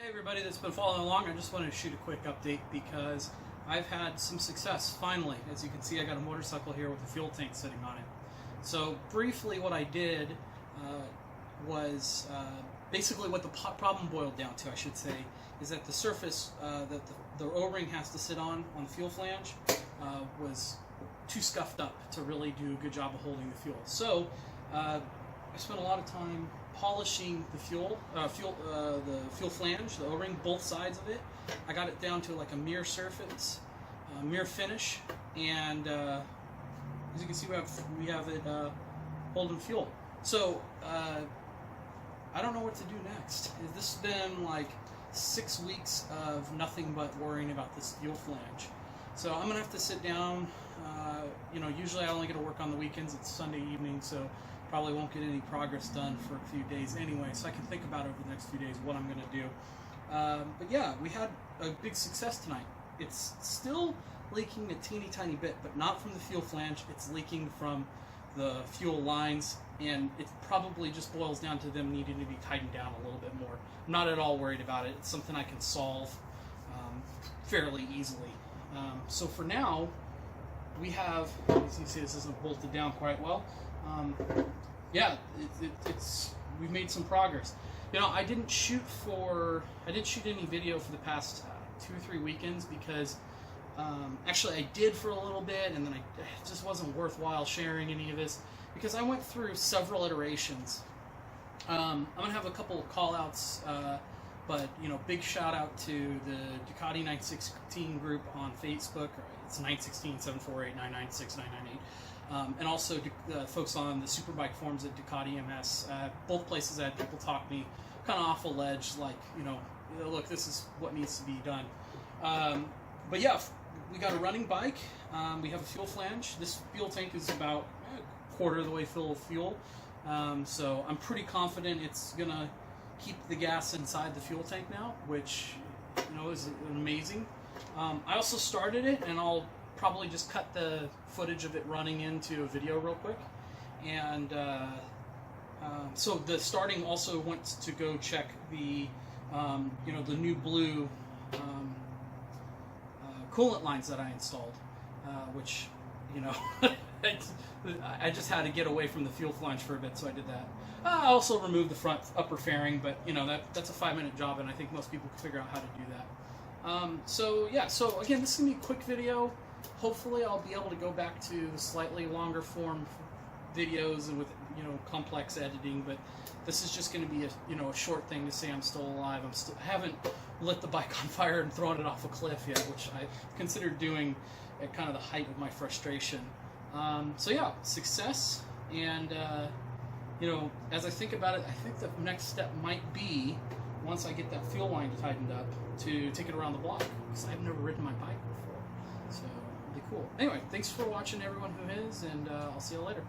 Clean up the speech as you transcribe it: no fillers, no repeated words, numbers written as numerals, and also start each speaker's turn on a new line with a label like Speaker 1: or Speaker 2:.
Speaker 1: Hey everybody that's been following along, I just wanted to shoot a quick update because I've had some success finally. As you can see, I got a motorcycle here with a fuel tank sitting on it. So briefly what I did was basically what the problem boiled down to, I should say, is that the surface that the O-ring has to sit on the fuel flange was too scuffed up to really do a good job of holding the fuel. So I spent a lot of time polishing the fuel flange, the O-ring, both sides of it. I got it down to like a mirror surface, mirror finish, and as you can see, we have it holding fuel. So I don't know what to do next. This has been like 6 weeks of nothing but worrying about this fuel flange. So I'm gonna have to sit down. Usually I only get to work on the weekends. It's Sunday evening, so probably won't get any progress done for a few days anyway, so I can think about over the next few days what I'm going to do. But yeah, we had a big success tonight. It's still leaking a teeny tiny bit, but not from the fuel flange. It's leaking from the fuel lines, and it probably just boils down to them needing to be tightened down a little bit more. I'm not at all worried about it. It's something I can solve fairly easily. So for now, we have, as you can see, this isn't bolted down quite well. Yeah, we've made some progress. I didn't shoot any video for the past 2 or 3 weekends because actually I did for a little bit, and then it just wasn't worthwhile sharing any of this because I went through several iterations. I'm gonna have a couple of call outs, but big shout out to the Ducati 916 group on Facebook. It's 916-748-996-998. And also folks on the Superbike forums at Ducati MS. Both places I had people talk me kind of off a ledge, like, look, this is what needs to be done. But yeah, we got a running bike. We have a fuel flange. This fuel tank is about a quarter of the way full of fuel. So I'm pretty confident it's going to keep the gas inside the fuel tank now, which, is amazing. I also started it, and I'll probably just cut the footage of it running into a video real quick. And so the starting also wants to go check the the new blue coolant lines that I installed, which I just had to get away from the fuel flange for a bit, so I did that. I also removed the front upper fairing, but that's a 5-minute job, and I think most people can figure out how to do that. So yeah, so again, this is gonna be a quick video. Hopefully I'll be able to go back to slightly longer form videos and with complex editing, but this is just going to be a short thing to say I'm still alive. I haven't lit the bike on fire and thrown it off a cliff yet, which I considered doing at kind of the height of my frustration. So yeah, success, and as I think about it, I think the next step might be, once I get that fuel line tightened up, to take it around the block, because I've never ridden my bike before. So, it'll be cool. Anyway, thanks for watching, everyone who is, and I'll see you later.